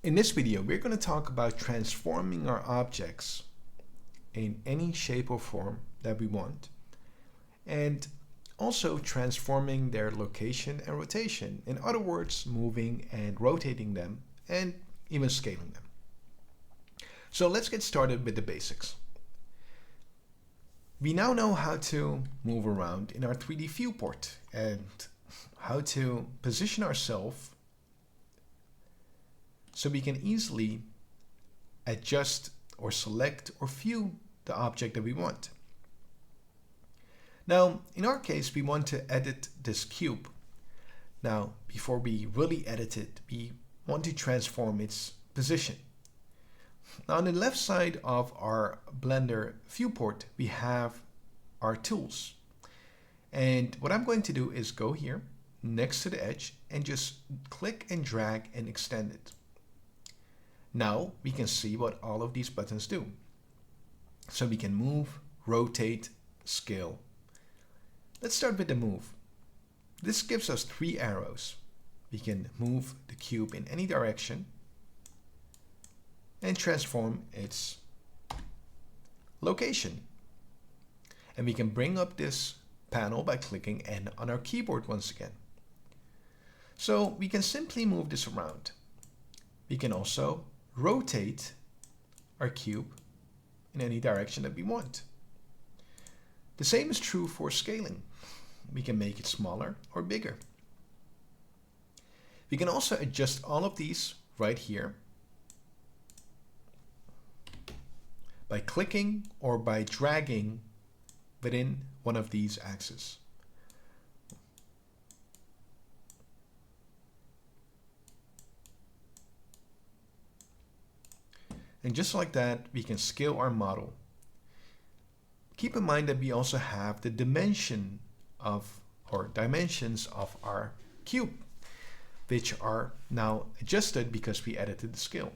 In this video, we're going to talk about transforming our objects in any shape or form that we want, and also transforming their location and rotation. In other words, moving and rotating them and even scaling them. So let's get started with the basics. We now know how to move around in our 3D viewport and how to position ourselves so we can easily adjust or select or view the object that we want. Now, in our case, we want to edit this cube. Now, before we really edit it, we want to transform its position. Now, on the left side of our Blender viewport, we have our tools. And what I'm going to do is go here next to the edge and just click and drag and extend it. Now we can see what all of these buttons do. So we can move, rotate, scale. Let's start with the move. This gives us 3 arrows. We can move the cube in any direction and transform its location. And we can bring up this panel by clicking N on our keyboard once again. So we can simply move this around. We can also rotate our cube in any direction that we want. The same is true for scaling. We can make it smaller or bigger. We can also adjust all of these right here by clicking or by dragging within one of these axes. And just like that, we can scale our model. Keep in mind that we also have the dimensions of our cube, which are now adjusted because we edited the scale.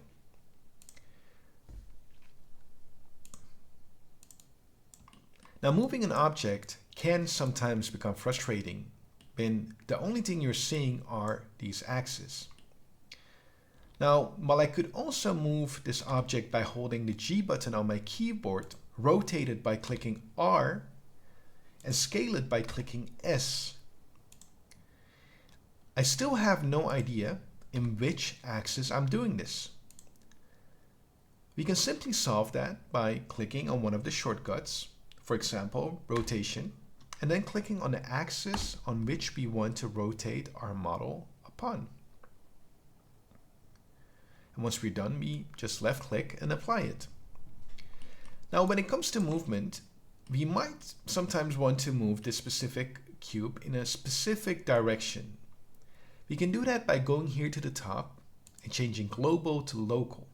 Now, moving an object can sometimes become frustrating when the only thing you're seeing are these axes. Now, while I could also move this object by holding the G button on my keyboard, rotate it by clicking R, and scale it by clicking S, I still have no idea in which axis I'm doing this. We can simply solve that by clicking on one of the shortcuts, for example, rotation, and then clicking on the axis on which we want to rotate our model upon. And once we're done, we just left click and apply it. Now, when it comes to movement, we might sometimes want to move this specific cube in a specific direction. We can do that by going here to the top and changing global to local,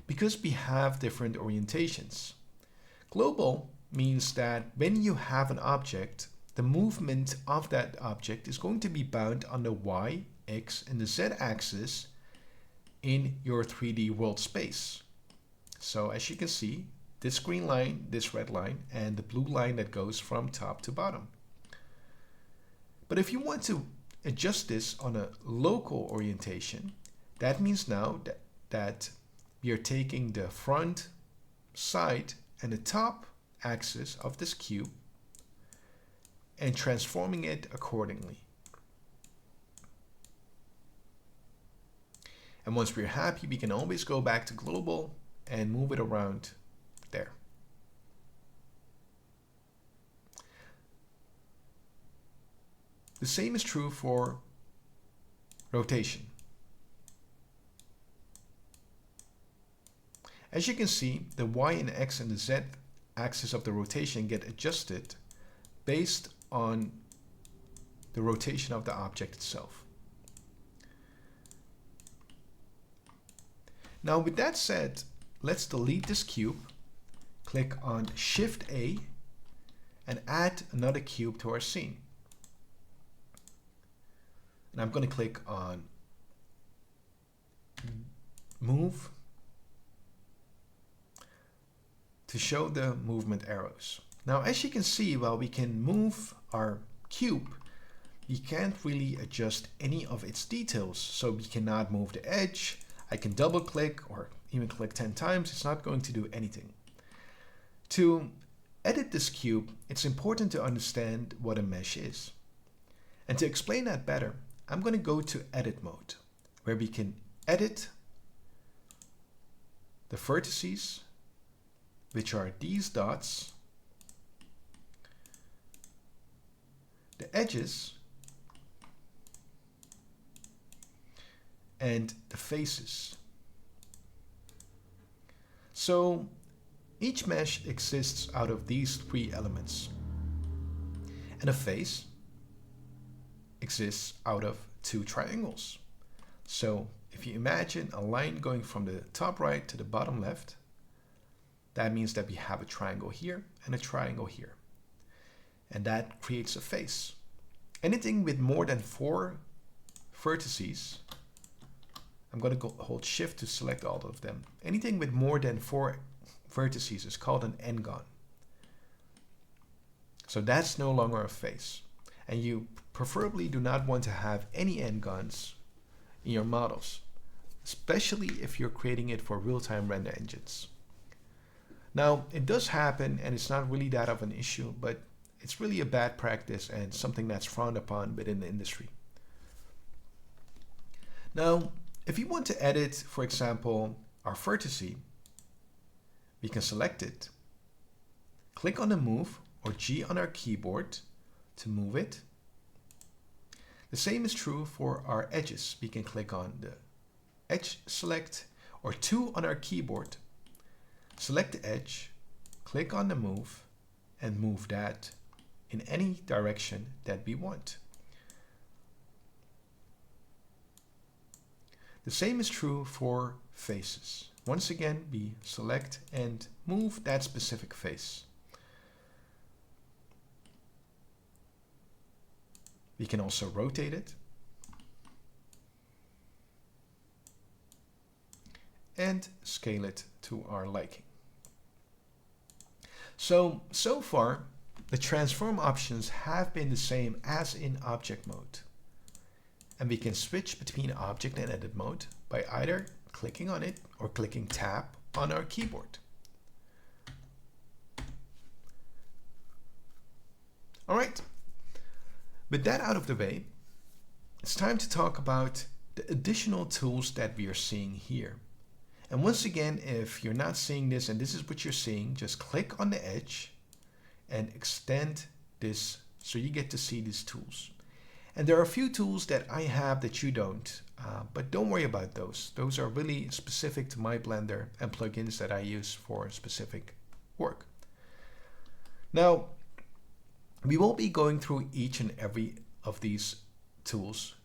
because we have different orientations. Global means that when you have an object, the movement of that object is going to be bound on the Y, X, and the Z axis in your 3D world space. So as you can see, this green line, this red line, and the blue line that goes from top to bottom. But if you want to adjust this on a local orientation, that means now that we are taking the front, side, and the top axis of this cube and transforming it accordingly. And once we're happy, we can always go back to global and move it around there. The same is true for rotation. As you can see, the Y and X and the Z axis of the rotation get adjusted based on the rotation of the object itself. Now, with that said, let's delete this cube, click on Shift A, and add another cube to our scene. And I'm going to click on Move to show the movement arrows. Now, as you can see, while we can move our cube, we can't really adjust any of its details. So we cannot move the edge. I can double click or even click 10 times. It's not going to do anything. To edit this cube, it's important to understand what a mesh is. And to explain that better, I'm going to go to edit mode, where we can edit the vertices, which are these dots, the edges, and the faces. So each mesh exists out of these three elements. And a face exists out of two triangles. So if you imagine a line going from the top right to the bottom left, that means that we have a triangle here and a triangle here. And that creates a face. Anything with more than 4 vertices, I'm going to hold shift to select all of them. Anything with more than 4 vertices is called an n-gon. So that's no longer a face. And you preferably do not want to have any n-gons in your models, especially if you're creating it for real-time render engines. Now, it does happen, and it's not really that of an issue, but it's really a bad practice and something that's frowned upon within the industry. Now, if you want to edit, for example, our vertice, we can select it, click on the move or G on our keyboard to move it. The same is true for our edges. We can click on the edge select or 2 on our keyboard, select the edge, click on the move, and move that in any direction that we want. The same is true for faces. Once again, we select and move that specific face. We can also rotate it and scale it to our liking. So far, the transform options have been the same as in object mode. And we can switch between object and edit mode by either clicking on it or clicking tab on our keyboard. All right, with that out of the way, it's time to talk about the additional tools that we are seeing here. And once again, if you're not seeing this and this is what you're seeing, just click on the edge and extend this so you get to see these tools. And there are a few tools that I have that you don't, but don't worry about those. Those are really specific to my Blender and plugins that I use for specific work. Now, we will be going through each and every of these tools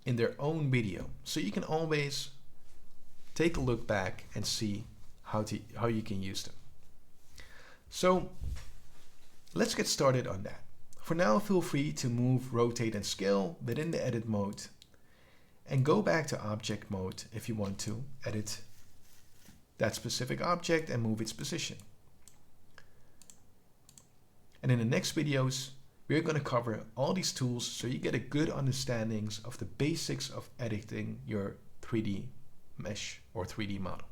in their own video, so you can always take a look back and see how you can use them. So let's get started on that. For now, feel free to move, rotate, and scale within the edit mode and go back to object mode if you want to edit that specific object and move its position. And in the next videos, we're going to cover all these tools so you get a good understanding of the basics of editing your 3D mesh or 3D model.